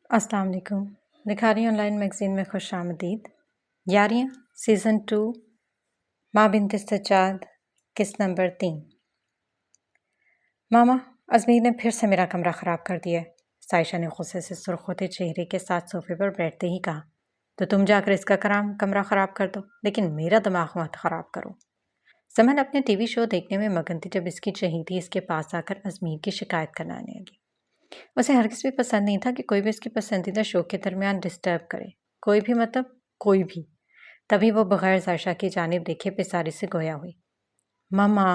السلام علیکم۔ لکھاری آن لائن میگزین میں خوش آمدید۔ یاریاں سیزن 2 ماں بنت سجاد قسط نمبر 3۔ ماما، ازمیر نے پھر سے میرا کمرہ خراب کر دیا ہے، سائشہ نے غصے سے سرخ ہوتے چہرے کے ساتھ صوفے پر بیٹھتے ہی کہا۔ تو تم جا کر اس کا کمرہ خراب کر دو، لیکن میرا دماغ مت خراب کرو۔ سمن اپنے ٹی وی شو دیکھنے میں مگن تھی جب اس کی چہیتی اس کے پاس آ کر ازمیر کی شکایت کرنے لگی۔ اسے ہرگز بھی پسند نہیں تھا کہ کوئی بھی اس کی پسندیدہ شو کے درمیان ڈسٹرب کرے، کوئی بھی مطلب کوئی بھی۔ تبھی وہ بغیر سائشہ کی جانب دیکھے پساری سے گویا ہوئی۔ ماما،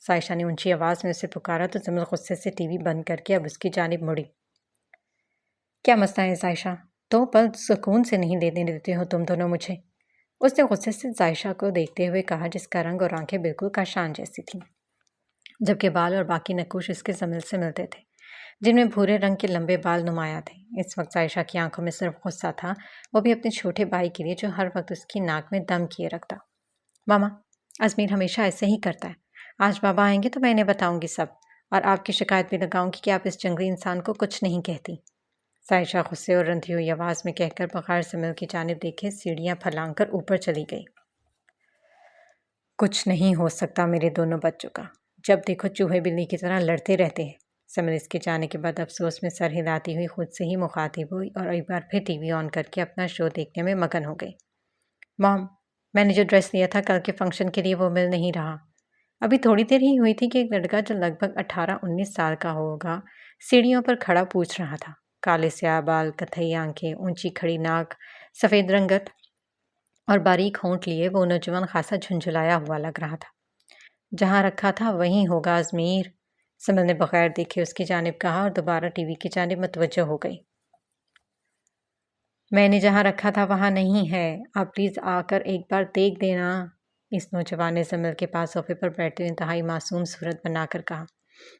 سائشہ نے اونچی آواز میں اسے پکارا تو زمل غصے سے ٹی وی بند کر کے اب اس کی جانب مڑی۔ کیا مسئلہ ہے سائشہ؟ 2 پل سکون سے نہیں دینے دیتے ہو تم دونوں مجھے؟ اس نے غصے سے سائشہ کو دیکھتے ہوئے کہا، جس کا رنگ اور آنکھیں بالکل کاشان جیسی تھیں، جبکہ بال اور باقی نقوش اس کے زمل سے ملتے تھے، جن میں بھورے رنگ کے لمبے بال نمایاں تھے۔ اس وقت عائشہ کی آنکھوں میں صرف غصہ تھا، وہ بھی اپنے چھوٹے بھائی کے لیے جو ہر وقت اس کی ناک میں دم کیے رکھتا۔ ماما، ازمیر ہمیشہ ایسے ہی کرتا ہے۔ آج بابا آئیں گے تو میں انہیں بتاؤں گی سب، اور آپ کی شکایت بھی لگاؤں گی کہ آپ اس جنگلی انسان کو کچھ نہیں کہتی، عائشہ غصے اور رندھی ہوئی آواز میں کہہ کر بغیر زمل کی جانب دیکھے سیڑھیاں پھلانگ کر اوپر چلی گئی۔ کچھ نہیں ہو سکتا میرے دونوں بچوں کا، جب دیکھو چوہے بلی کی طرح لڑتے رہتے ہیں۔ سمر اس کے جانے کے بعد افسوس میں سر ہلاتی ہوئی خود سے ہی مخاطب ہوئی اور ایک بار پھر ٹی وی آن کر کے اپنا شو دیکھنے میں مگن ہو گئی۔ مام، میں نے جو ڈریس لیا تھا کل کے فنکشن کے لیے وہ مل نہیں رہا۔ ابھی تھوڑی دیر ہی ہوئی تھی کہ ایک لڑکا جو لگ بھگ 18-19 سال کا ہوگا سیڑھیوں پر کھڑا پوچھ رہا تھا۔ کالے سیاہ بال، کتھئی آنکھیں، اونچی کھڑی ناک، سفید رنگت اور باریک ہونٹ لیے وہ نوجوان خاصا جھنجھلایا ہوا لگ رہا تھا۔ جہاں رکھا تھا وہیں ہوگا ازمیر، سمل نے بغیر دیکھے اس کی جانب کہا اور دوبارہ ٹی وی کی جانب متوجہ ہو گئی۔ میں نے جہاں رکھا تھا وہاں نہیں ہے، آپ پلیز آ کر ایک بار دیکھ دینا، اس نوجوان نے سمل کے پاس صوفے پر بیٹھے انتہائی معصوم صورت بنا کر کہا۔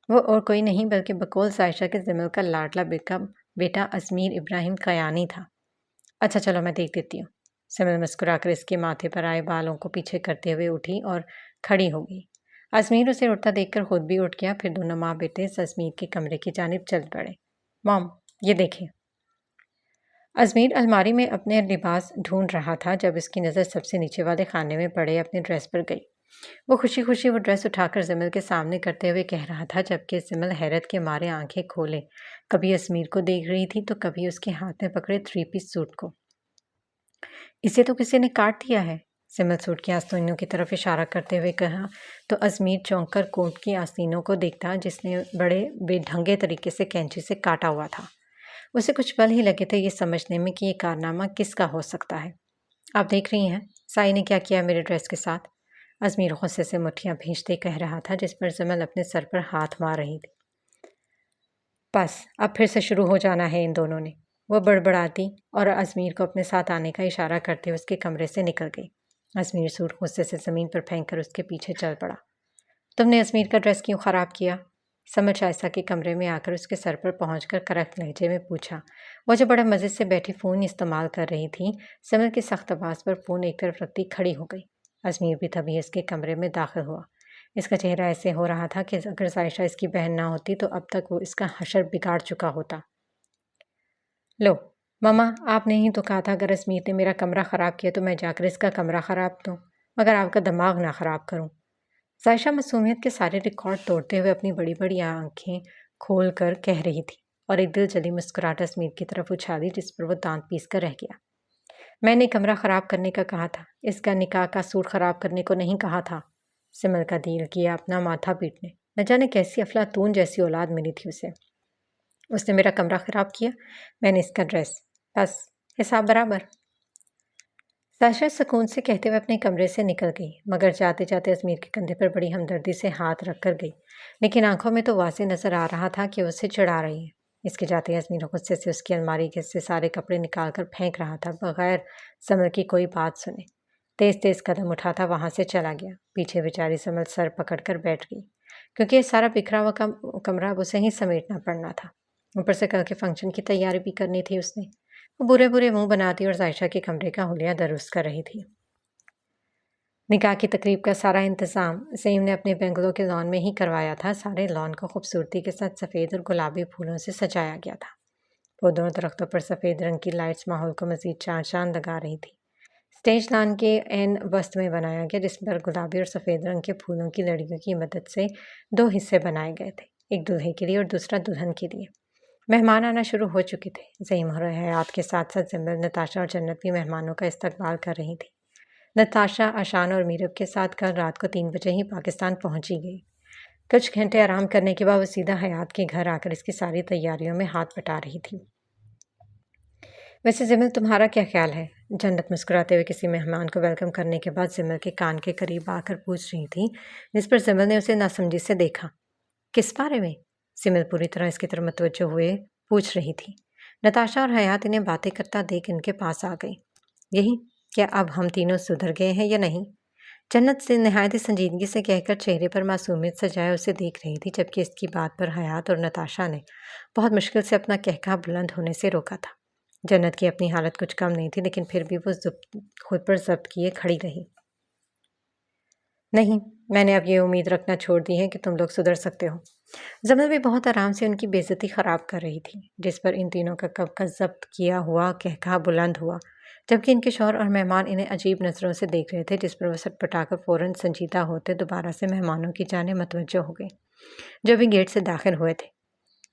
وہ اور کوئی نہیں بلکہ بقول عائشہ کے زمل کا لاڈلا بیٹا ازمیر ابراہیم قیانی تھا۔ اچھا چلو میں دیکھ دیتی ہوں۔ سمل مسکرا کر اس کے ماتھے پر آئے بالوں کو پیچھے کرتے ہوئے اٹھی اور کھڑی ہو گئی۔ ازمیر اسے اٹھتا دیکھ کر خود بھی اٹھ گیا، پھر دونوں ماں بیٹے ازمیر کے کمرے کی جانب چل پڑے۔ مام، یہ دیکھیں۔ ازمیر الماری میں اپنے لباس ڈھونڈ رہا تھا جب اس کی نظر سب سے نیچے والے خانے میں پڑے اپنے ڈریس پر گئی۔ وہ خوشی خوشی وہ ڈریس اٹھا کر زمل کے سامنے کرتے ہوئے کہہ رہا تھا، جبکہ زمل حیرت کے مارے آنکھیں کھولے کبھی ازمیر کو دیکھ رہی تھی تو کبھی اس کے ہاتھ میں پکڑے 3 پیس سوٹ کو۔ اسے تو کسی نے کاٹ دیا ہے، سمل سوٹ کی آستینوں کی طرف اشارہ کرتے ہوئے کہا تو ازمیر چونک کر کوٹ کی آستینوں کو دیکھتا جس نے بڑے بے ڈھنگے طریقے سے کینچی سے کاٹا ہوا تھا۔ اسے کچھ پل ہی لگے تھے یہ سمجھنے میں کہ یہ کارنامہ کس کا ہو سکتا ہے۔ آپ دیکھ رہی ہیں سائی نے کیا کیا میرے ڈریس کے ساتھ؟ ازمیر غصے سے مٹھیاں بھینچتے کہہ رہا تھا، جس پر زمل اپنے سر پر ہاتھ مار رہی تھی۔ بس اب پھر سے شروع ہو جانا ہے ان دونوں نے، وہ بڑبڑاتی اور ازمیر کو اپنے ساتھ آنے کا اشارہ کرتے ہوئے اس کے کمرے سے نکل گئی۔ ازمیر سوٹ غصے سے زمین پر پھینک کر اس کے پیچھے چل پڑا۔ تم نے ازمیر کا ڈریس کیوں خراب کیا؟ سمجھ عائشہ کے کمرے میں آ کر اس کے سر پر پہنچ کر کرخت لہجے میں پوچھا۔ وہ جو بڑے مزے سے بیٹھی فون استعمال کر رہی تھی، سمل کی سخت آواز پر فون ایک طرف رکھتی کھڑی ہو گئی۔ ازمیر بھی تبھی اس کے کمرے میں داخل ہوا۔ اس کا چہرہ ایسے ہو رہا تھا کہ اگر عائشہ اس کی بہن نہ ہوتی تو اب تک وہ اس کا حشر بگاڑ چکا ہوتا۔ لو ماما، آپ نے ہی تو کہا تھا اگر ازمیر نے میرا کمرہ خراب کیا تو میں جا کر اس کا کمرہ خراب دوں، مگر آپ کا دماغ نہ خراب کروں۔ عائشہ معصومیت کے سارے ریکارڈ توڑتے ہوئے اپنی بڑی بڑی آنکھیں کھول کر کہہ رہی تھی اور ایک دل جلی مسکراہٹ ازمیر کی طرف اچھالی جس پر وہ دانت پیس کر رہ گیا۔ میں نے کمرہ خراب کرنے کا کہا تھا، اس کا نکاح کا سوٹ خراب کرنے کو نہیں کہا تھا۔ سمل کا دل کیا اپنا ماتھا پیٹنے، نہ جانے کیسی افلاطون جیسی اولاد ملی تھی اسے۔ اس نے میرا کمرہ خراب کیا، میں نے اس کا ڈریس، بس حساب برابر۔ عائشہ سکون سے کہتے ہوئے اپنے کمرے سے نکل گئی، مگر جاتے جاتے ازمیر کے کندھے پر بڑی ہمدردی سے ہاتھ رکھ کر گئی، لیکن آنکھوں میں تو واضح نظر آ رہا تھا کہ اسے چڑھا رہی ہے۔ اس کے جاتے ازمیر غصے سے اس کی الماری سے سارے کپڑے نکال کر پھینک رہا تھا بغیر سمل کی کوئی بات سنے۔ تیز تیز قدم اٹھاتا وہاں سے چلا گیا۔ پیچھے بیچاری سمل سر پکڑ کر بیٹھ گئی، کیونکہ یہ سارا بکھرا ہوا کمرہ اب اسے ہی سمیٹنا پڑنا تھا۔ اوپر سے کل کے فنکشن کی تیاری بھی کرنی تھی اس نے۔ وہ برے برے منہ بناتی اور عائشہ کے کمرے کا حلیہ درست کر رہی تھی۔ نکاح کی تقریب کا سارا انتظام سیم نے اپنے بنگلو کے لان میں ہی کروایا تھا۔ سارے لان کو خوبصورتی کے ساتھ سفید اور گلابی پھولوں سے سجایا گیا تھا۔ وہ دونوں درختوں پر سفید رنگ کی لائٹس ماحول کو مزید چاند لگا رہی تھی۔ اسٹیج لان کے عین وسط میں بنایا گیا، جس پر گلابی اور سفید رنگ کے پھولوں کی لڑیوں کی مدد سے 2 حصے بنائے گئے تھے، ایک دولہے کے لیے اور دوسرا دلہن کے لیے۔ مہمان آنا شروع ہو چکے تھے۔ زعیم اور حیات کے ساتھ ساتھ زمل، نتاشا اور جنت بھی مہمانوں کا استقبال کر رہی تھی۔ نتاشا آشان اور میرب کے ساتھ کل رات کو 3 بجے ہی پاکستان پہنچی گئی۔ کچھ گھنٹے آرام کرنے کے بعد وہ سیدھا حیات کے گھر آ کر اس کی ساری تیاریوں میں ہاتھ بٹا رہی تھی۔ ویسے زمل، تمہارا کیا خیال ہے؟ جنت مسکراتے ہوئے کسی مہمان کو ویلکم کرنے کے بعد زمل کے کان کے قریب آ کر پوچھ رہی تھی، جس پر زمل نے اسے ناسمجھی سے دیکھا۔ کس بارے میں؟ زمل پوری طرح اس کی طرف متوجہ ہوئے پوچھ رہی تھی۔ نتاشا اور حیات انہیں باتیں کرتا دیکھ ان کے پاس آ گئی۔ یہی، کیا اب ہم تینوں سدھر گئے ہیں یا نہیں؟ جنت سے نہایت ہی سنجیدگی سے کہہ کر چہرے پر معصومیت سجائے اسے دیکھ رہی تھی، جبکہ اس کی بات پر حیات اور نتاشا نے بہت مشکل سے اپنا کہکہا بلند ہونے سے روکا تھا۔ جنت کی اپنی حالت کچھ کم نہیں تھی، لیکن پھر بھی وہ خود پر ضبط کیے کھڑی رہی۔ نہیں، میں نے اب یہ امید رکھنا چھوڑ دی ہے کہ تم لوگ سدھر سکتے ہو۔ زمل بھی بہت آرام سے ان کی بے عزتی خراب کر رہی تھی، جس پر ان تینوں کا کب کا ضبط کیا ہوا کہکہا بلند ہوا، جبکہ ان کے شوہر اور مہمان انہیں عجیب نظروں سے دیکھ رہے تھے، جس پر وہ سٹپٹا کر فوراً سنجیدہ ہوتے دوبارہ سے مہمانوں کی جانب متوجہ ہو گئے، جو بھی گیٹ سے داخل ہوئے تھے۔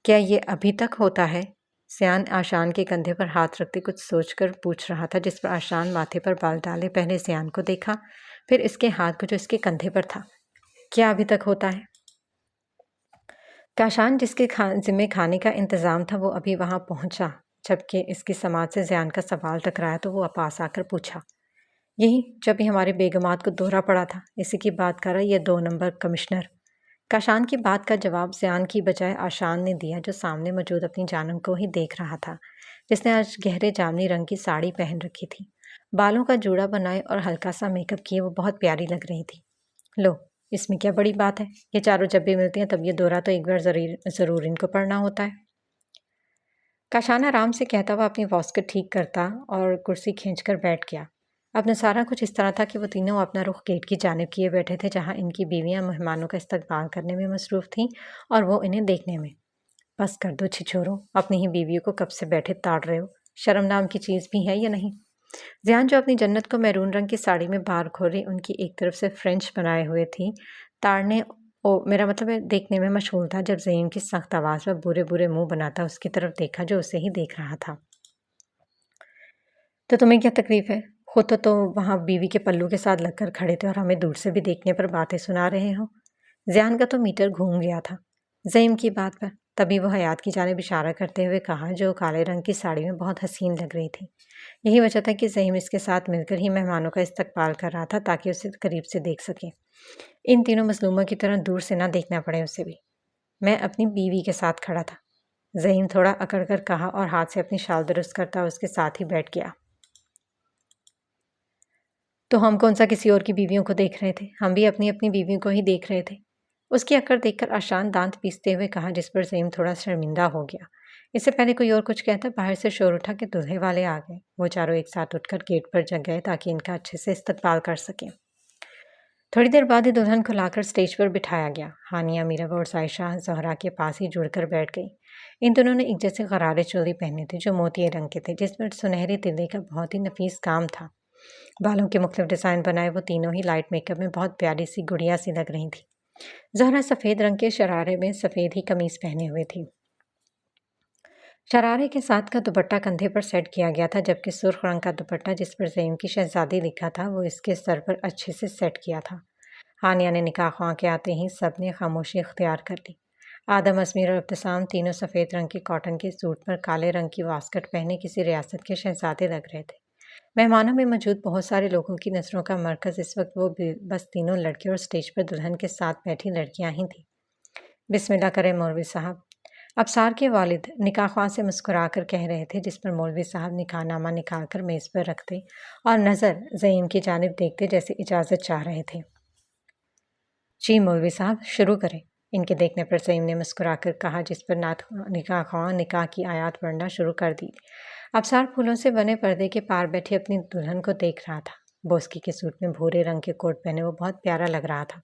کیا یہ ابھی تک ہوتا ہے؟ سیان آشان کے کندھے پر ہاتھ رکھتے کچھ سوچ کر پوچھ رہا تھا، جس پر آشان ماتھے پر بال ڈالے پہلے سیان کو دیکھا، پھر اس کے ہاتھ کو جو اس کے کندھے پر تھا۔ کیا ابھی تک ہوتا ہے؟ کاشان، جس کے ذمے کھانے کا انتظام تھا، وہ ابھی وہاں پہنچا، جبکہ اس کی سماعت سے زیان کا سوال ٹکرایا تو وہ پاس آ کر پوچھا۔ یہی، جب بھی ہمارے بیگمات کو دورہ پڑا تھا، اسی کی بات کر رہا یہ 2 نمبر کمشنر۔ کاشان کی بات کا جواب زیان کی بجائے آشان نے دیا، جو سامنے موجود اپنی جانم کو ہی دیکھ رہا تھا، جس نے آج گہرے جامنی رنگ کی ساڑی پہن رکھی تھی، بالوں کا جوڑا بنائے اور ہلکا سا میک اپ کیے وہ بہت پیاری لگ رہی تھی۔ لو، اس میں کیا بڑی بات ہے؟ یہ چاروں جب بھی ملتی ہیں تب یہ دورہ تو ایک بار ضرور ان کو پڑھنا ہوتا ہے۔ کاشان آرام سے کہتا ہوا اپنی واسکٹ ٹھیک کرتا اور کرسی کھینچ کر بیٹھ گیا۔ اب سارا کچھ اس طرح تھا کہ وہ تینوں اپنا رخ گیٹ کی جانب کیے بیٹھے تھے، جہاں ان کی بیویاں مہمانوں کا استقبال کرنے میں مصروف تھیں اور وہ انہیں دیکھنے میں۔ بس کر دو چھچورو، اپنی ہی بیویوں کو کب سے بیٹھے تاڑ رہے ہو؟ شرم نام کی چیز بھی ہے یا نہیں؟ زیان، جو اپنی جنت کو میرون رنگ کی ساڑی میں باہر کھولے ان کی ایک طرف سے فرینچ بنائے ہوئے تھی، تاڑنے میرا مطلب ہے دیکھنے میں مشغول تھا، جب زعیم کی سخت آواز میں برے برے منہ بناتا اس کی طرف دیکھا جو اسے ہی دیکھ رہا تھا۔ تو تمہیں کیا تکلیف ہے؟ خود تو وہاں بیوی کے پلو کے ساتھ لگ کر کھڑے تھے اور ہمیں دور سے بھی دیکھنے پر باتیں سنا رہے ہو۔ زیان کا تو میٹر گھوم گیا تھا زعیم کی بات پر۔ تبھی وہ حیات کی جانب اشارہ کرتے ہوئے کہا، جو کالے رنگ کی ساڑی میں بہت حسین لگ رہی تھی۔ یہی وجہ تھا کہ زعیم اس کے ساتھ مل کر ہی مہمانوں کا استقبال کر رہا تھا، تاکہ اسے قریب سے دیکھ سکے، ان تینوں مظلوموں کی طرح دور سے نہ دیکھنا پڑے اسے بھی۔ میں اپنی بیوی کے ساتھ کھڑا تھا، زعیم تھوڑا اکڑ کر کہا اور ہاتھ سے اپنی شال درست کرتا اس کے ساتھ ہی بیٹھ گیا۔ تو ہم کون سا کسی اور کی بیویوں کو دیکھ رہے تھے؟ ہم بھی اپنی اپنی بیویوں کو ہی دیکھ رہے تھے۔ اس کی اکڑ دیکھ کر آشان دانت پیستے ہوئے کہا، جس پر زعیم تھوڑا شرمندہ ہو گیا۔ اس سے پہلے کوئی اور کچھ کہتا، باہر سے شور اٹھا کہ دلہے والے آ گئے۔ وہ چاروں ایک ساتھ اٹھ کر گیٹ پر جگ گئے تاکہ ان کا اچھے سے استقبال کر سکیں۔ تھوڑی دیر بعد ہی دلہن کو لا کر اسٹیج پر بٹھایا گیا۔ ہانیہ، میرب اور عائشہ زہرا کے پاس ہی جڑ کر بیٹھ گئی۔ ان دونوں نے ایک جیسے غرارے چولی پہنے تھے، جو موتیے رنگ کے تھے، جس پر سنہری تلے کا بہت ہی نفیس کام تھا۔ بالوں کے مختلف ڈیزائن بنائے وہ تینوں ہی لائٹ میک اپ میں بہت پیاری سی گڑیا سی لگ رہی تھی۔ زہرا سفید رنگ کے شرارے میں سفید ہی قمیص پہنے ہوئے تھی۔ شرارے کے ساتھ کا دوپٹہ کندھے پر سیٹ کیا گیا تھا، جبکہ سرخ رنگ کا دوپٹہ جس پر زعیم کی شہزادی لکھا تھا وہ اس کے سر پر اچھے سے سیٹ کیا تھا۔ ہانیہ نے نکاح خواں کے آتے ہی سب نے خاموشی اختیار کر لی۔ آدم، اسمیر اور ابتسام تینوں سفید رنگ کے کاٹن کے سوٹ پر کالے رنگ کی واسکٹ پہنے کسی ریاست کے شہزادے لگ رہے تھے۔ مہمانوں میں موجود بہت سارے لوگوں کی نظروں کا مرکز اس وقت وہ بس تینوں لڑکے اور اسٹیج پر دلہن کے ساتھ بیٹھی لڑکیاں ہی تھیں۔ بسم اللہ کریں مولوی صاحب، ابصار کے والد نکاح خواں سے مسکرا کر کہہ رہے تھے، جس پر مولوی صاحب نکاح نامہ نکال کر میز پر رکھتے اور نظر زعیم کی جانب دیکھتے جیسے اجازت چاہ رہے تھے۔ جی مولوی صاحب، شروع کریں، ان کے دیکھنے پر زعیم نے مسکرا کر کہا، جس پر نکاح خواں نکاح کی آیات پڑھنا شروع کر دی۔ ابصار پھولوں سے بنے پردے کے پار بیٹھی اپنی دلہن کو دیکھ رہا تھا۔ بوسکی کے سوٹ میں بھورے رنگ کے کوٹ پہنے وہ بہت پیارا لگ رہا تھا۔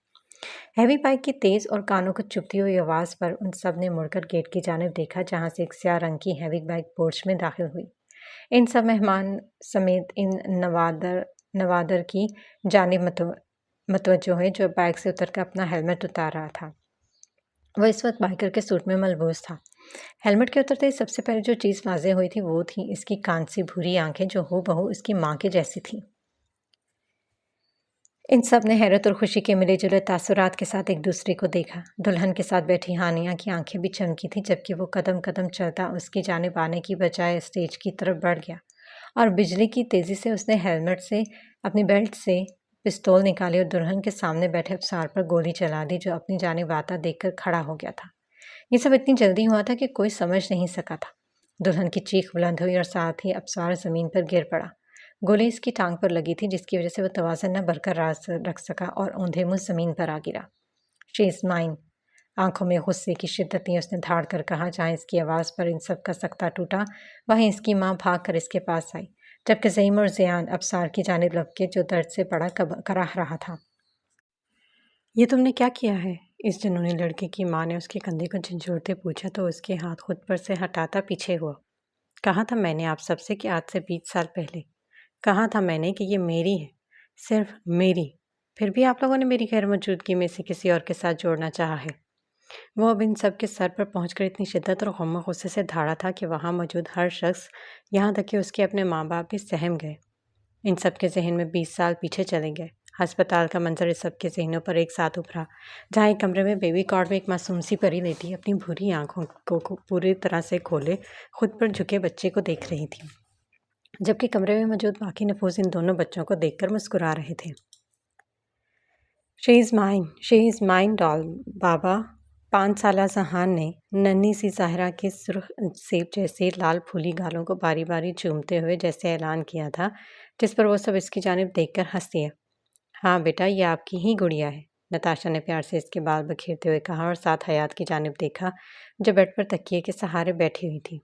ہیوی بائک کی تیز اور کانوں کو چبھتی ہوئی آواز پر ان سب نے مڑ کر گیٹ کی جانب دیکھا جہاں سے ایک سیاہ رنگ کی ہیوی بائک پورچ میں داخل ہوئی۔ ان سب مہمان سمیت ان نوادر کی جانب متوجہ ہوئے جو بائک سے اتر کر اپنا ہیلمٹ اتار رہا تھا۔ وہ اس وقت بائکر کے سوٹ میں ملبوس تھا۔ ہیلمٹ کے اترتے ہی سب سے پہلے جو چیز واضح ہوئی تھی وہ تھی اس کی کانسی بھوری آنکھیں جو ہو بہو اس کی ماں کے جیسی تھیں۔ ان سب نے حیرت اور خوشی کے ملے جلے تاثرات کے ساتھ ایک دوسرے کو دیکھا۔ دلہن کے ساتھ بیٹھی ہانیہ کی آنکھیں بھی چمکی تھیں جبکہ وہ قدم قدم چلتا اس کی جانب آنے کی بجائے اسٹیج کی طرف بڑھ گیا اور بجلی کی تیزی سے اس نے ہیلمٹ سے اپنی بیلٹ سے پستول نکالی اور دلہن کے سامنے بیٹھے افسار پر گولی چلا دی جو اپنی جانب آتا دیکھ کر کھڑا ہو گیا تھا۔ یہ سب اتنی جلدی ہوا تھا کہ کوئی سمجھ نہیں سکا تھا۔ دلہن کی چیخ بلند ہوئی اور ساتھ ہی افسار زمین پر گر پڑا۔ گولی اس کی ٹانگ پر لگی تھی جس کی وجہ سے وہ توازن نہ برقرار رکھ سکا اور اوندھے منہ زمین پر آ گرا۔ شی از مائن، آنکھوں میں غصے کی شدت تھی اس نے دھاڑ کر کہا۔ جہاں اس کی آواز پر ان سب کا سکتہ ٹوٹا وہیں اس کی ماں بھاگ کر اس کے پاس آئی جبکہ زعیم اور زیان افسار کی جانب لپکے جو درد سے بڑا کراہ رہا تھا۔ یہ تم نے کیا کیا ہے؟ اس جنونی لڑکے کی ماں نے اس کے کندھے کو جھنجھوڑتے پوچھا تو اس کے ہاتھ خود پر سے ہٹاتا پیچھے ہوا۔ کہا تھا میں نے آپ سب سے کہ آج سے 20 سال پہلے کہا تھا میں نے کہ یہ میری ہے، صرف میری، پھر بھی آپ لوگوں نے میری غیر موجودگی میں سے کسی اور کے ساتھ جوڑنا چاہا ہے۔ وہ اب ان سب کے سر پر پہنچ کر اتنی شدت اور غم و غصے سے دھاڑا تھا کہ وہاں موجود ہر شخص یہاں تک کہ اس کے اپنے ماں باپ بھی سہم گئے۔ ان سب کے ذہن میں 20 سال پیچھے چلے گئے۔ ہسپتال کا منظر اس سب کے ذہنوں پر ایک ساتھ ابھرا جہاں ایک کمرے میں بیبی کارڈ میں ایک معصوم سی پری لیٹی اپنی بھوری آنکھوں کو پوری طرح سے کھولے خود پر جھکے بچے کو دیکھ رہی تھی جبکہ کمرے میں موجود باقی نفوذ ان دونوں بچوں کو دیکھ کر مسکرا رہے تھے۔ شی از مائن ڈال بابا، 5 سالہ ذہان نے ننھی سی ظاہرہ کے سرخ سیب جیسے لال پھولی گالوں کو باری باری چومتے ہوئے جیسے اعلان کیا تھا جس پر وہ سب اس کی جانب دیکھ کر ہنس دیا۔ ہاں بیٹا، یہ آپ کی ہی گڑیا ہے، نتاشا نے پیار سے اس کے بال بکھیرتے ہوئے کہا اور ساتھ حیات کی جانب دیکھا جو بیڈ پر تکیے کے سہارے بیٹھی ہوئی تھی۔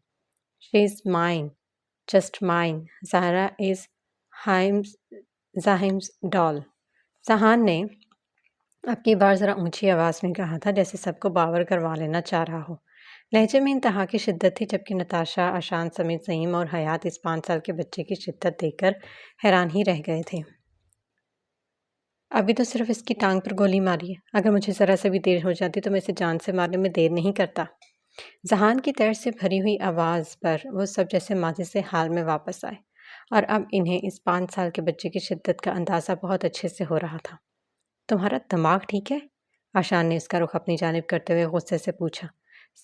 She is mine, just mine, Zahra is زاہمز ڈال، ذہان نے اب کی بار ذرا اونچی آواز میں کہا تھا جیسے سب کو باور کروا لینا چاہ رہا ہو۔ لہجے میں انتہا کی شدت تھی جبکہ نتاشا، آشان سمیت زعیم اور حیات اس 5 سال کے بچے کی شدت دیکھ کر حیران ہی رہ گئے تھے۔ ابھی تو صرف اس کی ٹانگ پر گولی ماری ہے، اگر مجھے ذرا سے بھی دیر ہو جاتی تو میں اسے جان سے مارنے میں دیر نہیں کرتا۔ ذہان کی تیر سے بھری ہوئی آواز پر وہ سب جیسے ماضی سے حال میں واپس آئے اور اب انہیں اس 5 سال کے بچے کی شدت کا اندازہ بہت اچھے سے ہو رہا تھا۔ تمہارا دماغ ٹھیک ہے؟ آشان نے اس کا رخ اپنی جانب کرتے ہوئے غصے سے پوچھا۔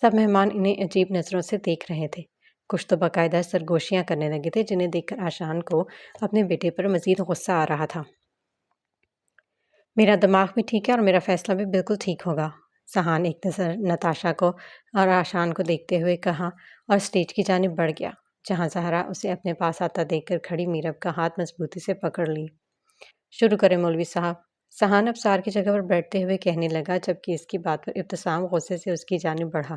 سب مہمان انہیں عجیب نظروں سے دیکھ رہے تھے۔ کچھ تو باقاعدہ سرگوشیاں کرنے لگے تھے جنہیں دیکھ کر آشان کو اپنے بیٹے پر مزید غصہ آ رہا تھا۔ میرا دماغ بھی ٹھیک ہے اور میرا فیصلہ بھی بالکل ٹھیک ہوگا، ذہان ایک نظر نتاشا کو اور آشان کو دیکھتے ہوئے کہا اور اسٹیج کی جانب بڑھ گیا جہاں زہرا اسے اپنے پاس آتا دیکھ کر کھڑی میرب کا ہاتھ مضبوطی سے پکڑ لی۔ شروع کریں مولوی صاحب، ذہان افسار کی جگہ پر بیٹھتے ہوئے کہنے لگا جبکہ اس کی بات پر ابتسام غصے سے اس کی جانب بڑھا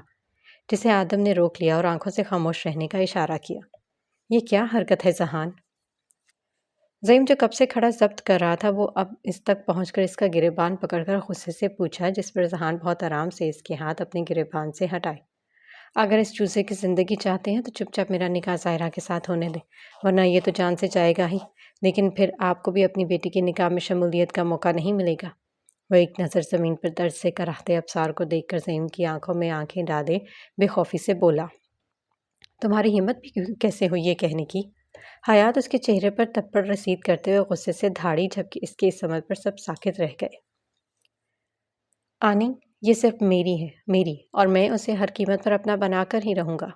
جسے آدم نے روک لیا اور آنکھوں سے خاموش رہنے کا اشارہ کیا۔ یہ کیا حرکت ہے ذہان؟ زعیم جو کب سے کھڑا ضبط کر رہا تھا وہ اب اس تک پہنچ کر اس کا گریبان پکڑ کر غصے سے پوچھا جس پر ذہان بہت آرام سے اس کے ہاتھ اپنے گریبان سے ہٹائے۔ اگر اس چوزے کی زندگی چاہتے ہیں تو چپ چاپ میرا نکاح ظاہرہ کے ساتھ ہونے دیں ورنہ یہ تو جان سے جائے گا ہی، لیکن پھر آپ کو بھی اپنی بیٹی کے نکاح میں شمولیت کا موقع نہیں ملے گا۔ وہ ایک نظر زمین پر درد سے کراہتے ابصار کو دیکھ کر زعیم کی آنکھوں میں آنکھیں ڈالے بے خوفی سے بولا۔ تمہاری ہمت بھی کیسے ہوئی یہ کہنے کی؟ حیات اس کے چہرے پر تپڑ رسید کرتے ہوئے غصے سے دھاڑی جبکہ اس کے اس عمل پر سب ساکت رہ گئے۔ آنی، یہ صرف میری ہے، میری، اور میں اسے ہر قیمت پر اپنا بنا کر ہی رہوں گا،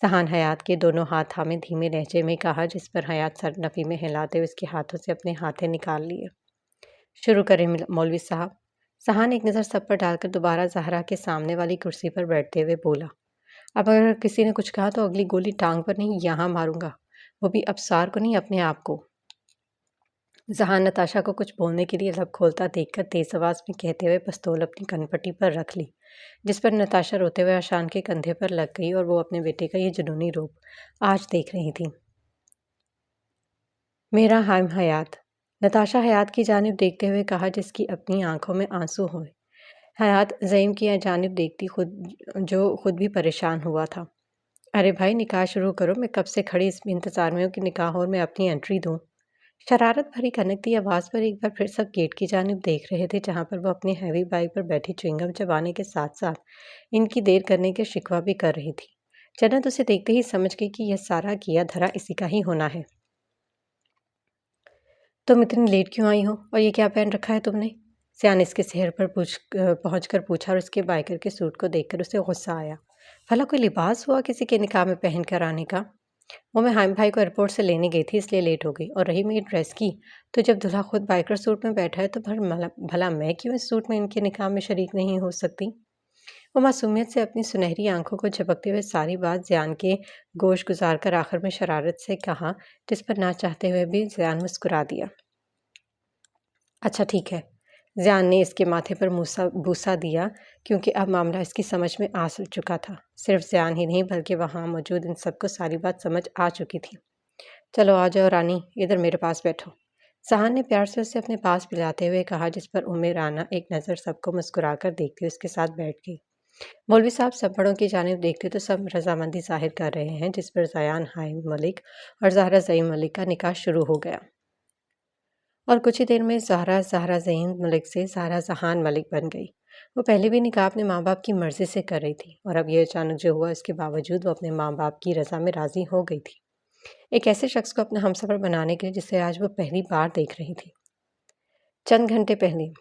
ذہان حیات کے دونوں ہاتھ تھامے دھیمے لہجے میں کہا جس پر حیات سر نفی میں ہلاتے ہوئے اس کے ہاتھوں سے اپنے ہاتھیں نکال لیے۔ شروع کریں مولوی صاحب، ذہان ایک نظر سب پر ڈال کر دوبارہ زہرا کے سامنے والی کرسی پر بیٹھتے ہوئے بولا۔ اب اگر کسی نے کچھ کہا تو اگلی گولی ٹانگ پر نہیں یہاں ماروں گا، وہ بھی ابصار کو نہیں اپنے آپ کو۔ ذہان نتاشا کو کچھ بولنے کے لیے لب کھولتا دیکھ کر تیز آواز میں کہتے ہوئے پستول اپنی کن پٹی پر رکھ لی جس پر نتاشا روتے ہوئے آشان کے کندھے پر لگ گئی اور وہ اپنے بیٹے کا یہ جنونی روپ آج دیکھ رہی تھی۔ میرا حیات، نتاشا حیات کی جانب دیکھتے ہوئے کہا جس کی اپنی آنکھوں میں آنسو ہوئے۔ حیات زعیم کی جانب دیکھتی خود بھی پریشان ہوا تھا۔ ارے بھائی نکاح شروع کرو، میں کب سے کھڑی اس انتظار میں ہوں کہ نکاح اور میں اپنی انٹری دوں۔ شرارت بھری کنکتی آواز پر ایک بار پھر سب گیٹ کی جانب دیکھ رہے تھے جہاں پر وہ اپنی ہیوی بائک پر بیٹھی چوئنگم چبانے کے ساتھ ساتھ ان کی دیر کرنے کے شکوہ بھی کر رہی تھی۔ جنت اسے دیکھتے ہی سمجھ گئی کہ یہ سارا کیا دھرا اسی کا ہی ہونا ہے۔ تم اتنی لیٹ کیوں آئی ہو اور یہ کیا پہن رکھا ہے تم نے؟ سیان اس کے سحر پر پہنچ کر پوچھا اور اس کے بائکر کے سوٹ کو دیکھ کر اسے غصہ آیا۔ بھلا کوئی لباس ہوا کسی کے نکاح میں پہن کر آنے کا؟ وہ میں حائم بھائی کو ایئرپورٹ سے لینے گئی تھی اس لیے لیٹ ہو گئی، اور رہی میری ڈریس کی تو جب دلہا خود بائکر سوٹ میں بیٹھا ہے تو بھلا میں کیوں اس سوٹ میں ان کے نکاح میں شریک نہیں ہو سکتی؟ وہ معصومیت سے اپنی سنہری آنکھوں کو جھپکتے ہوئے ساری بات زیان کے گوش گزار کر آخر میں شرارت سے کہا، جس پر نہ چاہتے ہوئے بھی زیان مسکرا دیا۔ اچھا ٹھیک ہے۔ زیان نے اس کے ماتھے پر بوسہ دیا کیونکہ اب معاملہ اس کی سمجھ میں آ چکا تھا۔ صرف زیان ہی نہیں بلکہ وہاں موجود ان سب کو ساری بات سمجھ آ چکی تھی۔ چلو آ جاؤ رانی، ادھر میرے پاس بیٹھو، سہان نے پیار سے اسے اپنے پاس بلاتے ہوئے کہا، جس پر رانا ایک نظر سب کو مسکرا کر دیکھتی اس کے ساتھ بیٹھ گئی۔ مولوی صاحب سب بڑوں کی جانب دیکھتے تو سب رضامندی ظاہر کر رہے ہیں، جس پر زیان حائم ملک اور زہرا زعیم ملک کا نکاح شروع ہو گیا۔ اور کچھ ہی دیر میں زہرا زعیم ملک سے زہرا جہان ملک بن گئی۔ وہ پہلے بھی نکاح اپنے ماں باپ کی مرضی سے کر رہی تھی، اور اب یہ اچانک جو ہوا اس کے باوجود وہ اپنے ماں باپ کی رضا میں راضی ہو گئی تھی، ایک ایسے شخص کو اپنا ہمسفر بنانے کے لیے جسے آج وہ پہلی بار دیکھ رہی تھی۔ چند گھنٹے پہلے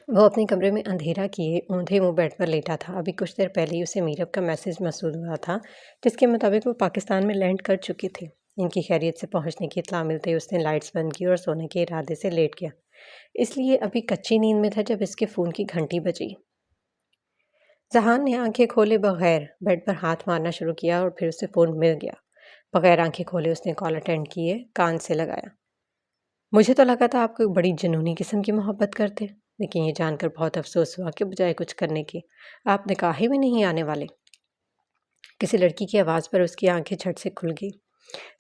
وہ اپنے کمرے میں اندھیرا کیے اوندھے منہ بیڈ پر لیٹا تھا۔ ابھی کچھ دیر پہلے ہی اسے میرب کا میسج موصول ہوا تھا، جس کے مطابق وہ پاکستان میں لینڈ کر چکے تھے۔ ان کی خیریت سے پہنچنے کی اطلاع ملتے ہی اس نے لائٹس بند کی اور سونے کے ارادے سے لیٹ گیا، اس لیے ابھی کچی نیند میں تھا جب اس کے فون کی گھنٹی بجی۔ جہان نے آنکھیں کھولے بغیر بیڈ پر ہاتھ مارنا شروع کیا اور پھر اسے فون مل گیا۔ بغیر آنکھیں کھولے اس نے کال اٹینڈ کیے، کان سے لگایا۔ مجھے تو لگا تھا آپ کو ایک بڑی جنونی قسم کی محبت کرتے، لیکن یہ جان کر بہت افسوس ہوا کہ بجائے کچھ کرنے کے آپ نکاح میں نہیں آنے والے۔ کسی لڑکی کی آواز پر اس کی آنکھیں جھٹ سے کھل گئی۔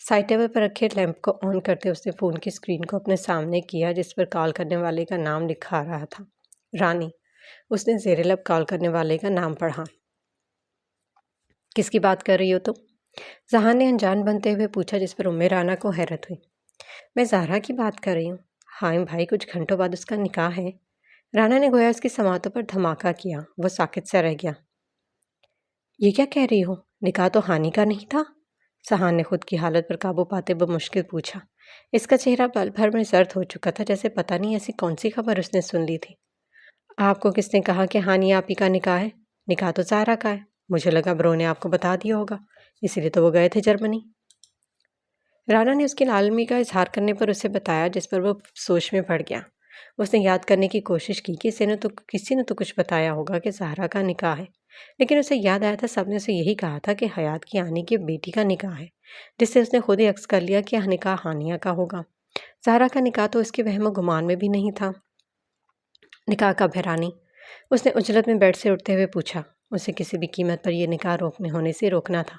سائڈ ٹیبل پر رکھے لیمپ کو آن کرتے اس نے فون کی اسکرین کو اپنے سامنے کیا، جس پر کال کرنے والے کا نام لکھا آ رہا تھا، رانی۔ اس نے زیر لب کال کرنے والے کا نام پڑھا۔ کس کی بات کر رہی ہو تم؟ جہان نے انجان بنتے ہوئے پوچھا، جس پر رانا کو حیرت ہوئی۔ میں زہرا کی بات کر رہی ہوں۔ حائم بھائی کچھ گھنٹوں بعد اس کا نکاح ہے۔ رانا نے گویا اس کی سماعتوں پر دھماکہ کیا۔ وہ ساکت سا رہ گیا۔ یہ کیا کہہ رہی ہو؟ نکاح تو ہانی کا نہیں تھا؟ سہان نے خود کی حالت پر قابو پاتے بمشکل پوچھا۔ اس کا چہرہ پل بھر میں زرد ہو چکا تھا، جیسے پتہ نہیں ایسی کون سی خبر اس نے سن لی تھی۔ آپ کو کس نے کہا کہ ہانی آپ ہی کا نکاح ہے؟ نکاح تو زہرا کا ہے۔ مجھے لگا برو نے آپ کو بتا دیا ہوگا، اسی لیے تو وہ گئے تھے جرمنی۔ رانا نے اس کی لالمی کا اظہار کرنے پر اسے بتایا، جس پر وہ سوچ میں پڑ گیا۔ اس نے یاد کرنے کی کوشش کی کہ کسی نے تو کچھ بتایا ہوگا کہ زہرا کا نکاح ہے، لیکن اسے یاد آیا تھا سب نے اسے یہی کہا تھا کہ حیات کی آنی کی بیٹی کا نکاح ہے، جس سے اس نے خود ہی عکس کر لیا کہ نکاح ہانیہ کا ہوگا۔ زہرا کا نکاح تو اس کے وہم و گمان میں بھی نہیں تھا۔ نکاح کب ہے رانی؟ اس نے عجلت میں بیڈ سے اٹھتے ہوئے پوچھا۔ اسے کسی بھی قیمت پر یہ نکاح ہونے سے روکنا تھا۔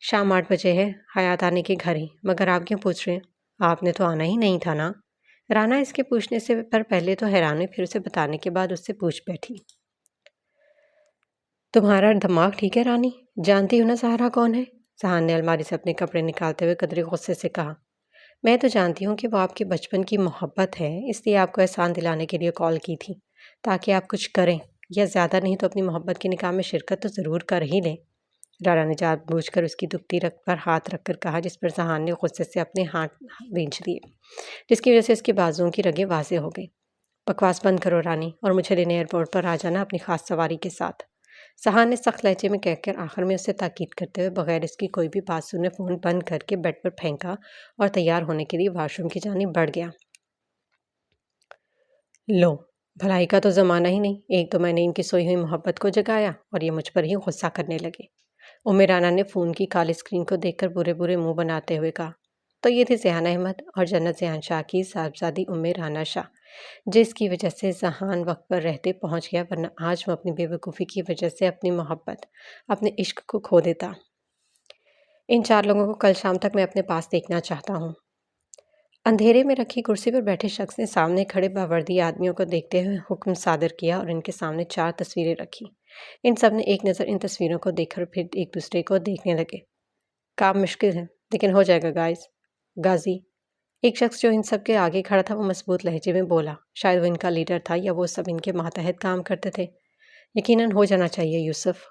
شام 8 بجے ہے، حیات آنے کے گھر ہی، مگر آپ کیوں پوچھ رہے ہیں؟ آپ نے تو آنا ہی نہیں تھا نا؟ رانا اس کے پوچھنے سے پر پہلے تو حیران ہوئی، پھر اسے بتانے کے بعد اس سے پوچھ بیٹھی۔ تمہارا دماغ ٹھیک ہے رانی؟ جانتی ہو نا زہرا کون ہے؟ سہان نے الماری سے اپنے کپڑے نکالتے ہوئے قدرے غصے سے کہا۔ میں تو جانتی ہوں کہ وہ آپ کے بچپن کی محبت ہے، اس لیے آپ کو احسان دلانے کے لیے کال کی تھی، تاکہ آپ کچھ کریں، یا زیادہ نہیں تو اپنی محبت کے نکاح میں شرکت تو ضرور کر ہی لیں۔ رانا نے جان بوجھ کر اس کی دکھتی رگ پر ہاتھ رکھ کر کہا، جس پر سہان نے غصے سے اپنے ہاتھ بھینچ دیے، جس کی وجہ سے اس کے بازوؤں کی رگیں واضح ہو گئی۔ بکواس بند کرو رانی، اور مجھے لینے ایئرپورٹ پر آ جانا اپنی خاص سواری کے ساتھ، سہان نے سخت لہجے میں کہہ کر آخر میں اسے تاکید کرتے ہوئے بغیر اس کی کوئی بھی بات سنے فون بند کر کے بیڈ پر پھینکا اور تیار ہونے کے لیے واش روم کی جانب بڑھ گیا۔ لو، بھلائی کا تو زمانہ ہی نہیں، ایک تو میں نے ان کی سوئی ہوئی محبت کو جگایا اور یہ مجھ پر ہی غصہ کرنے لگے۔ رانا نے فون کی کالی اسکرین کو دیکھ کر برے برے منہ بناتے ہوئے کہا۔ تو یہ تھی ذیان احمد اور جنت ذیان شاہ کی صاحبزادی رانا شاہ، جس کی وجہ سے ذہان وقت پر رہتے پہنچ گیا، ورنہ آج وہ اپنی بے وقوفی کی وجہ سے اپنی محبت، اپنے عشق کو کھو دیتا۔ ان 4 لوگوں کو کل شام تک میں اپنے پاس دیکھنا چاہتا ہوں۔ اندھیرے میں رکھی کرسی پر بیٹھے شخص نے سامنے کھڑے باوردی آدمیوں کو دیکھتے ہوئے حکم صادر کیا اور ان کے سامنے 4 تصویریں رکھی۔ ان سب نے ایک نظر ان تصویروں کو دیکھ کر پھر ایک دوسرے کو دیکھنے لگے۔ کام مشکل ہے لیکن ہو جائے گا غازی۔ ایک شخص جو ان سب کے آگے کھڑا تھا وہ مضبوط لہجے میں بولا، شاید وہ ان کا لیڈر تھا یا وہ سب ان کے ماتحت کام کرتے تھے۔ یقیناً ہو جانا چاہیے یوسف،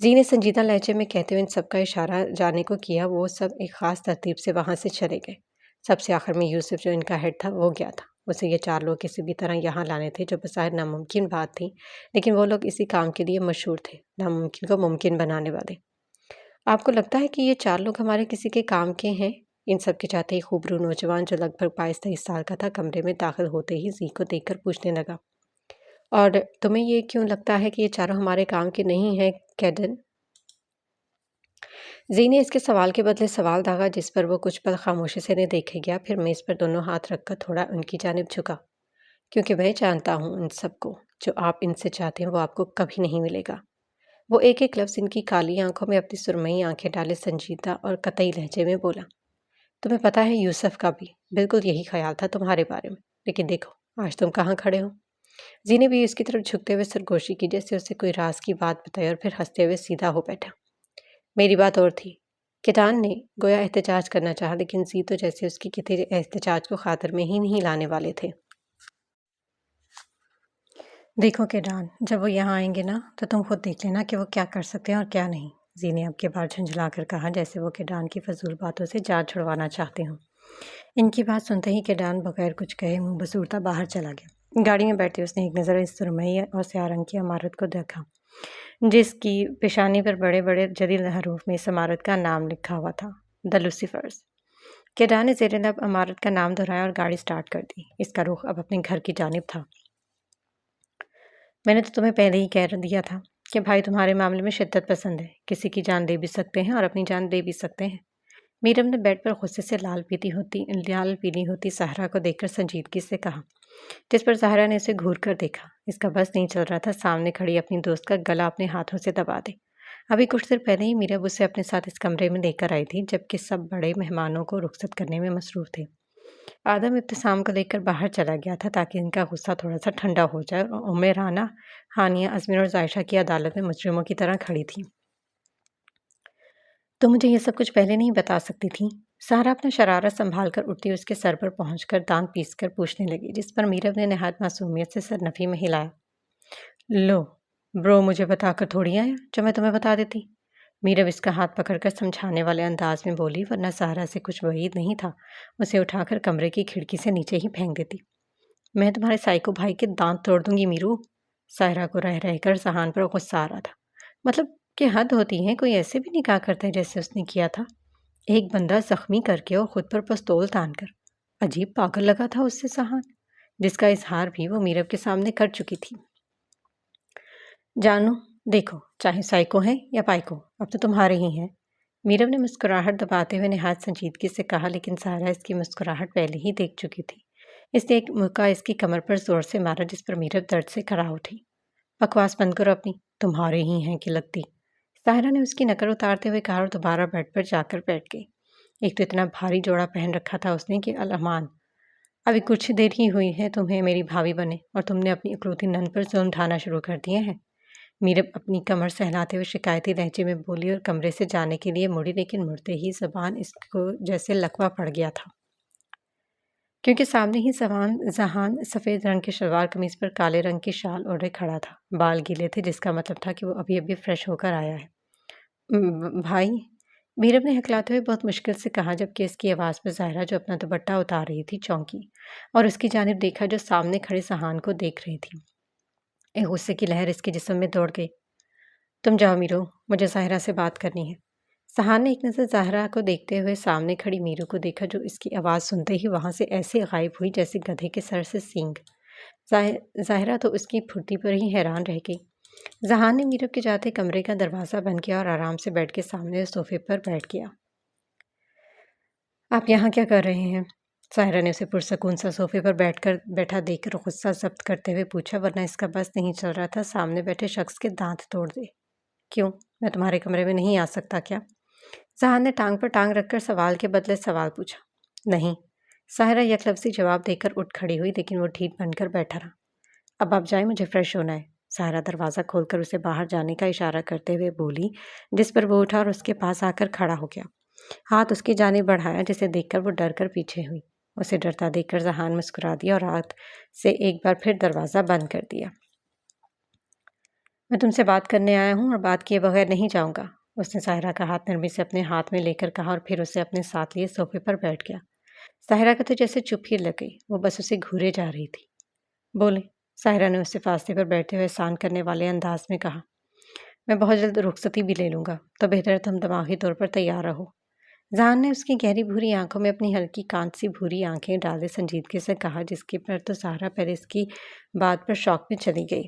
زی نے سنجیدہ لہجے میں کہتے ہوئے ان سب کا اشارہ جانے کو کیا۔ وہ سب ایک خاص ترتیب سے وہاں سے چلے گئے۔ سب سے آخر میں یوسف جو ان کا ہیڈ تھا وہ گیا تھا۔ اسے یہ 4 لوگ کسی بھی طرح یہاں لانے تھے جو بظاہر ناممکن بات تھی، لیکن وہ لوگ اسی کام کے لیے مشہور تھے، ناممکن کو ممکن بنانے والے۔ آپ کو لگتا ہے کہ یہ 4 لوگ ہمارے کسی کے کام کے ہیں؟ ان سب کے چاہتے ہی خوبرو نوجوان جو لگ بھگ 22-23 سال کا تھا کمرے میں داخل ہوتے ہی زی کو دیکھ کر پوچھنے لگا، اور تمہیں یہ کیوں لگتا ہے کہ یہ چاروں ہمارے کام کے نہیں ہیں کیڈن؟ زی نے اس کے سوال کے بدلے سوال داغا، جس پر وہ کچھ پل خاموشی سے انہیں دیکھے گیا، پھر میز پر دونوں ہاتھ رکھ کر تھوڑا ان کی جانب جھکا۔ کیونکہ میں جانتا ہوں ان سب کو، جو آپ ان سے چاہتے ہیں وہ آپ کو کبھی نہیں ملے گا۔ وہ ایک ایک لفظ ان کی کالی آنکھوں میں اپنی سرمئی آنکھیں ڈالے سنجیدہ اور قطعی لہجے میں بولا۔ تمہیں پتہ ہے یوسف کا بھی بالکل یہی خیال تھا تمہارے بارے میں، لیکن دیکھو آج تم کہاں کھڑے ہو۔ زی نے بھی اس کی طرف جھکتے ہوئے سرگوشی کی، جیسے اسے کوئی راز کی بات بتائی، اور پھر ہنستے ہوئے سیدھا ہو بیٹھا۔ میری بات اور تھی۔ کیٹان نے گویا احتجاج کرنا چاہا، لیکن زی تو جیسے اس کی کسی احتجاج کو خاطر میں ہی نہیں لانے والے تھے۔ دیکھو کیٹان، جب وہ یہاں آئیں گے نا تو تم خود دیکھ لینا کہ وہ کیا کر سکتے ہیں اور کیا نہیں، زی نے اب کے بار جھنجھلا کر کہا، جیسے وہ کیٹان کی فضول باتوں سے جان چھڑوانا چاہتے ہوں۔ ان کی بات سنتے ہی کیٹان بغیر کچھ کہے منہ بسورتا باہر چلا گیا۔ گاڑی میں بیٹھے اس نے ایک نظر اس سرمئی اور سیاہ رنگ کی عمارت کو دیکھا، جس کی پیشانی پر بڑے بڑے جدید حروف میں اس عمارت کا نام لکھا ہوا تھا، دی لوسیفرز۔ کیٹان نے زیر لب عمارت کا نام دہرایا اور گاڑی سٹارٹ کر دی۔ اس کا رخ اب اپنے گھر کی جانب تھا۔ میں نے تو تمہیں پہلے ہی کہہ دیا تھا کہ بھائی تمہارے معاملے میں شدت پسند ہے، کسی کی جان دے بھی سکتے ہیں اور اپنی جان دے بھی سکتے ہیں۔ میرم نے بیڈ پر غصے سے لال پیلی ہوتی سہرا کو دیکھ کر سنجیدگی سے کہا، جس پر سہرا نے اسے گھور کر دیکھا۔ اس کا بس نہیں چل رہا تھا سامنے کھڑی اپنی دوست کا گلا اپنے ہاتھوں سے دبا دے۔ ابھی کچھ دیر پہلے ہی میرب اسے اپنے ساتھ اس کمرے میں لے کر آئی تھی، جبکہ سب بڑے مہمانوں کو رخصت کرنے میں مصروف تھے۔ آدم ابتسام کو لے کر باہر چلا گیا تھا تاکہ ان کا غصہ تھوڑا سا ٹھنڈا ہو جائے، اور رانہ، ہانیہ، ازمیر اور عائشہ کی عدالت میں مجرموں کی طرح کھڑی تھی۔ تو مجھے یہ سب کچھ پہلے نہیں بتا سکتی تھی؟ سہرا اپنا شرارت سنبھال کر اٹھتی اس کے سر پر پہنچ کر دانت پیس کر پوچھنے لگی، جس پر میرب نے نہایت معصومیت سے سر نفی میں ہلایا۔ لو برو، مجھے بتا کر تھوڑی آیا جو میں تمہیں بتا دیتی۔ میرب اس کا ہاتھ پکڑ کر سمجھانے والے انداز میں بولی، ورنہ سہرا سے کچھ بعید نہیں تھا اسے اٹھا کر کمرے کی کھڑکی سے نیچے ہی پھینک دیتی۔ میں تمہارے سائیکو بھائی کے دانت توڑ دوں گی میرو۔ سہرا کو رہ رہ کر ذہان پر غصہ آ رہا تھا۔ مطلب کہ حد ہوتی ہے، کوئی ایسے بھی نکاح کرتا ہے جیسے اس نے کیا تھا، ایک بندہ زخمی کر کے اور خود پر پستول تان کر۔ عجیب پاگل لگا تھا اس سے ذہان، جس کا اظہار بھی وہ میرب کے سامنے کر چکی تھی۔ جانو دیکھو، چاہے سائیکو ہیں یا پائیکو، اب تو تمہارے ہی ہیں۔ میرب نے مسکراہٹ دباتے ہوئے نہایت سنجیدگی سے کہا، لیکن سہرا اس کی مسکراہٹ پہلے ہی دیکھ چکی تھی۔ اس نے ایک مکہ اس کی کمر پر زور سے مارا، جس پر میرب درد سے کھڑا اٹھی۔ بکواس بند کرو اپنی، تمہارے ہی ہیں کہ لگتی، سہرا نے اس کی نکل اتارتے ہوئے کہا، اور دوبارہ بیڈ پر جا کر بیٹھ گئی۔ ایک تو اتنا بھاری جوڑا پہن رکھا تھا اس نے کہ الامان، ابھی کچھ دیر ہی ہوئی ہے تمہیں میری بھابھی بنے، اور تم نے اپنی اکلوتی نند پر ظلم ڈھانا شروع کر دیے ہیں۔ میرب اپنی کمر سہلاتے ہوئے شکایتی لہجے میں بولی اور کمرے سے جانے کے لیے مڑی، لیکن مڑتے ہی زبان اس کو جیسے لکوہ پڑ گیا تھا، کیونکہ سامنے ہی ذہان سفید رنگ کے شلوار قمیض پر کالے رنگ کی شال اوڑھے کھڑا تھا۔ بال گیلے تھے، جس کا مطلب تھا کہ وہ ابھی فریش ہو کر آیا ہے۔ بھائی، میرب نے ہکلاتے ہوئے بہت مشکل سے کہا، جبکہ اس کی آواز پر ظاہرہ جو اپنا دوپٹہ اتار رہی تھی چونکی، اور اس کی جانب دیکھا جو سامنے کھڑے ذہان کو دیکھ رہی تھی۔ ایک غصے کی لہر اس کے جسم میں دوڑ گئی۔ تم جاؤ میرو، مجھے ظاہرہ سے بات کرنی ہے۔ ذہان نے ایک نظر ظاہرہ کو دیکھتے ہوئے سامنے کھڑی میرو کو دیکھا، جو اس کی آواز سنتے ہی وہاں سے ایسے غائب ہوئی جیسے گدھے کے سر سے سینگ۔ ظاہرہ تو اس کی پھرتی پر ہی حیران رہ گئی۔ ذہان نے میرب کے جاتے کمرے کا دروازہ بند کیا اور آرام سے بیٹھ کے سامنے صوفے پر بیٹھ گیا۔ آپ یہاں کیا کر رہے ہیں؟ ظاہرہ نے اسے پرسکون سا صوفے پر بیٹھا دیکھ کر غصہ ضبط کرتے ہوئے پوچھا، ورنہ اس کا بس نہیں چل رہا تھا سامنے بیٹھے شخص کے دانت توڑ دے۔ کیوں، میں تمہارے کمرے میں نہیں آ سکتا کیا؟ ذہان نے ٹانگ پر ٹانگ رکھ کر سوال کے بدلے سوال پوچھا۔ نہیں، ساحرہ یک لفظی جواب دے کر اٹھ کھڑی ہوئی، لیکن وہ ڈھیٹ بن کر بیٹھا رہا۔ اب آپ جائیں، مجھے فریش ہونا ہے۔ ساحرہ دروازہ کھول کر اسے باہر جانے کا اشارہ کرتے ہوئے بولی، جس پر وہ اٹھا اور اس کے پاس آ کر کھڑا ہو گیا۔ ہاتھ اس کی جانب بڑھایا، جسے دیکھ کر وہ ڈر کر پیچھے ہوئی۔ اسے ڈرتا دیکھ کر ذہان مسکرا دیا اور ہاتھ سے ایک بار پھر دروازہ بند کر دیا۔ میں تم سے بات کرنے آیا ہوں اور بات کیے بغیر نہیں جاؤں گا، اس نے ساحرہ کا ہاتھ نرمی سے اپنے ہاتھ میں لے کر کہا اور پھر اسے اپنے ساتھ لیے صوفے پر بیٹھ گیا۔ ساحرہ کا تو جیسے چپ ہی لگ گئی، وہ بس اسے گھورے جا رہی تھی۔ بولے، ساحرہ نے اس سے فاصلے پر بیٹھتے ہوئے احسان کرنے والے انداز میں کہا۔ میں بہت جلد رخصتی بھی لے لوں گا، تو بہتر ہے تم دماغی طور پر تیار رہو۔ ذہان نے اس کی گہری بھوری آنکھوں میں اپنی ہلکی کانچ سی بھوری آنکھیں ڈالے سنجیدگی سے کہا، جس کے پر تو ساحرہ پہلے اس کی بات پر شوق میں چلی گئی۔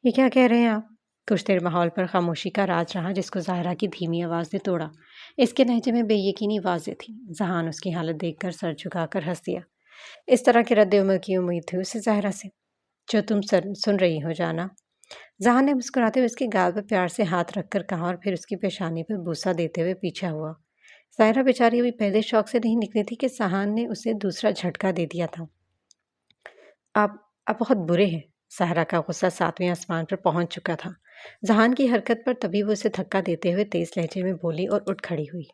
یہ کیا کہہ رہے ہیں آپ؟ کچھ دیر ماحول پر خاموشی کا راج رہا، جس کو ظاہرہ کی دھیمی آواز نے توڑا۔ اس کے لہجے میں بے یقینی واضح تھی۔ ذہان اس کی حالت دیکھ کر سر جھکا کر ہنس دیا۔ اس طرح کے رد عمل کی امید تھی اسے ظاہرہ سے۔ جو تم سن رہی ہو جانا، ذہان نے مسکراتے ہوئے اس کے گال پر پیار سے ہاتھ رکھ کر کہا اور پھر اس کی پیشانی پر بوسہ دیتے ہوئے پیچھا ہوا۔ ظاہرہ بیچاری ابھی پہلے شوق سے نہیں نکلی تھی کہ ذہان نے اسے دوسرا جھٹکا دے دیا تھا۔ آپ بہت برے ہیں۔ ظاہرہ کا غصہ ساتویں آسمان پر پہنچ چکا تھا۔ ذہان کی حرکت پر تبھی وہ اسے دھکا دیتے ہوئے تیز لہجے میں بولی اور اٹھ کھڑی ہوئی۔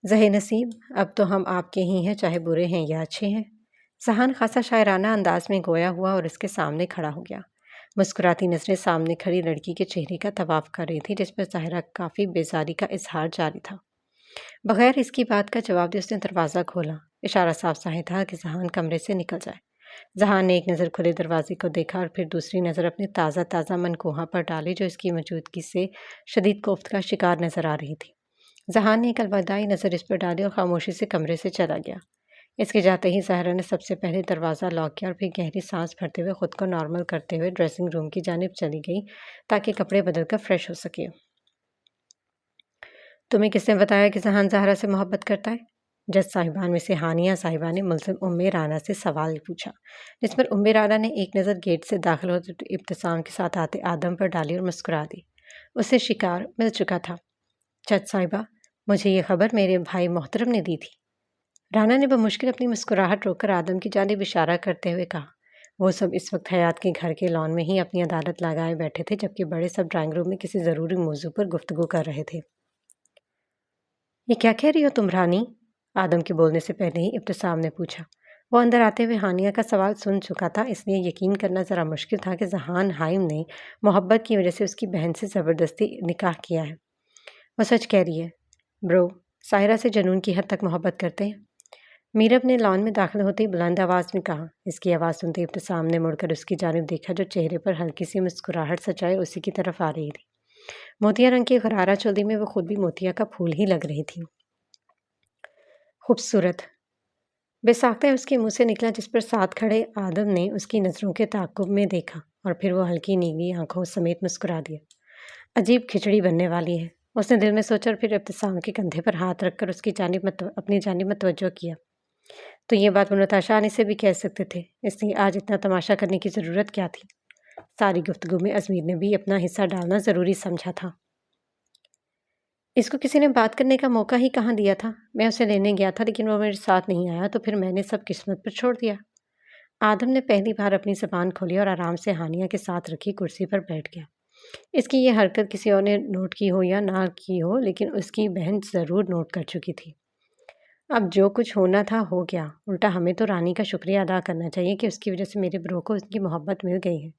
زہے نصیب، اب تو ہم آپ کے ہی ہیں، چاہے برے ہیں یا اچھے ہیں۔ ذہان خاصا شاعرانہ انداز میں گویا ہوا اور اس کے سامنے کھڑا ہو گیا۔ مسکراتی نظریں سامنے کھڑی لڑکی کے چہرے کا طواف کر رہی تھی، جس پر ظاہرہ کافی بیزاری کا اظہار جاری تھا۔ بغیر اس کی بات کا جواب دے اس نے دروازہ کھولا۔ اشارہ صاف ظاہر تھا کہ ذہان کمرے سے نکل جائے۔ ذہان نے ایک نظر کھلے دروازے کو دیکھا اور پھر دوسری نظر اپنے تازہ منکوہاں پر ڈالی، جو اس کی موجودگی سے شدید کوفت کا شکار نظر آ رہی تھی۔ ذہان نے ایک الوداعی نظر اس پر ڈالی اور خاموشی سے کمرے سے چلا گیا۔ اس کے جاتے ہی ظاہرہ نے سب سے پہلے دروازہ لاک کیا اور پھر گہری سانس بھرتے ہوئے خود کو نارمل کرتے ہوئے ڈریسنگ روم کی جانب چلی گئی تاکہ کپڑے بدل کر فریش ہو سکے۔ تمہیں کس نے بتایا کہ ذہان ظاہرہ سے محبت کرتا ہے؟ جج صاحبان میں سے ہانیہ صاحبہ نے ملزم رانا سے سوال پوچھا، جس پر رانا نے ایک نظر گیٹ سے داخل ہوتے ابتسام کے ساتھ آتے آدم پر ڈالی اور مسکرا دی۔ اسے شکار مل چکا تھا۔ جج صاحبہ، مجھے یہ خبر میرے بھائی محترم نے دی تھی۔ رانا نے بمشکل اپنی مسکراہٹ روک کر آدم کی جانب اشارہ کرتے ہوئے کہا۔ وہ سب اس وقت حیات کے گھر کے لان میں ہی اپنی عدالت لگائے بیٹھے تھے، جبکہ بڑے سب ڈرائنگ روم میں کسی ضروری موضوع پر گفتگو کر رہے تھے۔ یہ کیا کہہ رہی ہو تم رانی؟ آدم کے بولنے سے پہلے ہی ابتسام نے پوچھا۔ وہ اندر آتے ہوئے ہانیہ کا سوال سن چکا تھا، اس لیے یقین کرنا ذرا مشکل تھا کہ ذہان حائم نے محبت کی وجہ سے اس کی بہن سے زبردستی نکاح کیا ہے۔ وہ سچ کہہ رہی ہے برو، ساحرہ سے جنون کی حد تک محبت کرتے ہیں، میرب نے لان میں داخل ہوتے ہی بلند آواز میں کہا۔ اس کی آواز سنتے ابتسام نے مڑ کر اس کی جانب دیکھا، جو چہرے پر ہلکی سی مسکراہٹ سجائے اسی کی طرف آ رہی تھی۔ موتیا رنگ کی غرارہ چودی میں وہ خود بھی موتیا کا پھول ہی لگ رہی تھی۔ خوبصورت، بے ساختہ اس کے منہ سے نکلا، جس پر ساتھ کھڑے آدم نے اس کی نظروں کے تعاقب میں دیکھا اور پھر وہ ہلکی نیلی آنکھوں سمیت مسکرا دیا۔ عجیب کھچڑی بننے والی ہے، اس نے دل میں سوچا اور پھر ابتسام کے کندھے پر ہاتھ رکھ کر اس کی اپنی جانب متوجہ کیا۔ تو یہ بات وہ نتاشا آنے سے بھی کہہ سکتے تھے، اس لیے آج اتنا تماشا کرنے کی ضرورت کیا تھی؟ ساری گفتگو میں ازمیر نے بھی اپنا حصہ ڈالنا ضروری سمجھا تھا۔ اس کو کسی نے بات کرنے کا موقع ہی کہاں دیا تھا؟ میں اسے لینے گیا تھا، لیکن وہ میرے ساتھ نہیں آیا، تو پھر میں نے سب قسمت پر چھوڑ دیا۔ آدم نے پہلی بار اپنی زبان کھولی اور آرام سے ہانیہ کے ساتھ رکھی کرسی پر بیٹھ گیا۔ اس کی یہ حرکت کسی اور نے نوٹ کی ہو یا نہ کی ہو، لیکن اس کی بہن ضرور نوٹ کر چکی تھی۔ اب جو کچھ ہونا تھا ہو گیا، الٹا ہمیں تو رانی کا شکریہ ادا کرنا چاہیے کہ اس کی وجہ سے میرے برو کو اس کی محبت مل گئی ہے۔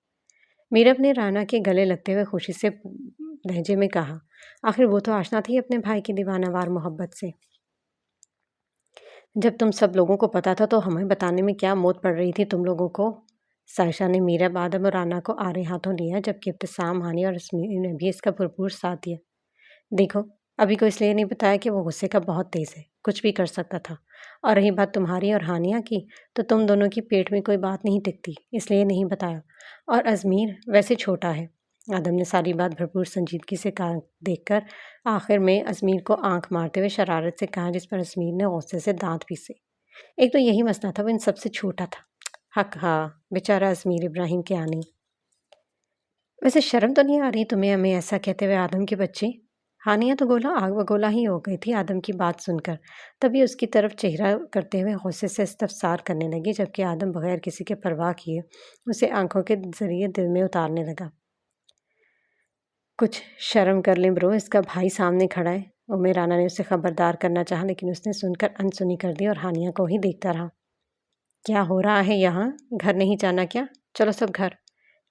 میرب نے رانا کے گلے لگتے ہوئے خوشی سے لہجے میں کہا۔ آخر وہ تو آشنا تھی اپنے بھائی کی دیوانہ وار محبت سے۔ جب تم سب لوگوں کو پتا تھا تو ہمیں بتانے میں کیا موت پڑ رہی تھی تم لوگوں کو؟ سائشہ نے میرب، آدم اور رانا کو آڑے ہاتھوں لیا، جبکہ ابتسام، ہانی اور اسمیر نے بھی اس کا بھرپور ساتھ دیا۔ دیکھو، ابھی کو اس لیے نہیں بتایا کہ وہ غصے کا بہت تیز ہے، کچھ بھی کر سکتا تھا۔ اور رہی بات تمہاری اور ہانیہ کی، تو تم دونوں کی پیٹ میں کوئی بات نہیں ٹکتی، اس لیے نہیں بتایا۔ اور ازمیر ویسے چھوٹا ہے۔ آدم نے ساری بات بھرپور سنجیدگی سے دیکھ کر آخر میں ازمیر کو آنکھ مارتے ہوئے شرارت سے کہا، جس پر ازمیر نے غصے سے دانت پیسے۔ ایک تو یہی مسئلہ تھا، وہ ان سب سے چھوٹا تھا۔ حق ہاں، بیچارہ ازمیر ابراہیم کے آنی۔ ویسے شرم تو نہیں آ رہی تمہیں ہمیں ایسا کہتے ہوئے آدم کے بچے؟ ہانیہ تو گولا آگ بگولا ہی ہو گئی تھی آدم کی بات سن کر۔ تبھی اس کی طرف چہرہ کرتے ہوئے غصے سے استفسار کرنے لگی، جبکہ آدم بغیر کسی کے پرواہ کیے اسے آنکھوں کے ذریعے دل میں اتارنے لگا۔ کچھ شرم کر لیں برو، اس کا بھائی سامنے کھڑا ہے۔ ام رانا نے اسے خبردار کرنا چاہا، لیکن اس نے سن کر انسنی کر دی اور ہانیہ کو ہی دیکھتا رہا۔ کیا ہو رہا ہے یہاں؟ گھر نہیں جانا کیا؟ چلو سب گھر۔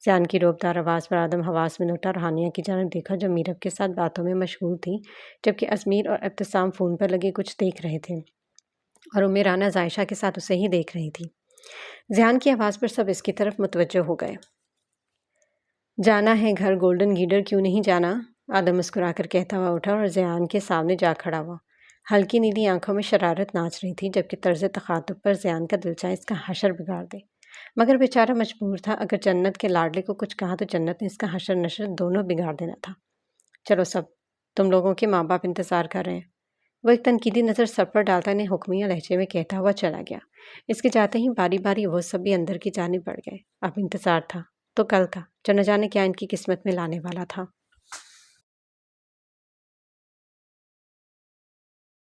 زیان کی روبدار آواز پر آدم حواس میں لوٹا اور ہانیہ کی جانب دیکھا جو میرب کے ساتھ باتوں میں مشغول تھی، جبکہ ازمیر اور ابتسام فون پر لگے کچھ دیکھ رہے تھے اور ام رانا عائشہ کے ساتھ اسے ہی دیکھ رہی تھی۔ زیان کی آواز پر سب اس کی طرف متوجہ ہو گئے۔ جانا ہے گھر گولڈن گیڈر، کیوں نہیں جانا؟ آدم مسکرا کر کہتا ہوا اٹھا اور زیان کے سامنے جا کھڑا ہوا۔ ہلکی نیلی آنکھوں میں شرارت ناچ رہی تھی، جبکہ طرز تخاطب پر زیان کا دل چاہے اس کا حشر بگاڑ دے، مگر بیچارہ مجبور تھا۔ اگر جنت کے لاڈلے کو کچھ کہا تو جنت نے اس کا حشر نشر دونوں بگاڑ دینا تھا۔ چلو سب، تم لوگوں کے ماں باپ انتظار کر رہے ہیں۔ وہ ایک تنقیدی نظر سب پر ڈالتا انہیں حکمیہ لہجے میں کہتا ہوا چلا گیا۔ اس کے جاتے ہی باری باری وہ سب بھی اندر کی جانب بڑھ گئے۔ اب انتظار تھا تو کل کا، جو نہ جانے کیا ان کی قسمت میں لانے والا تھا۔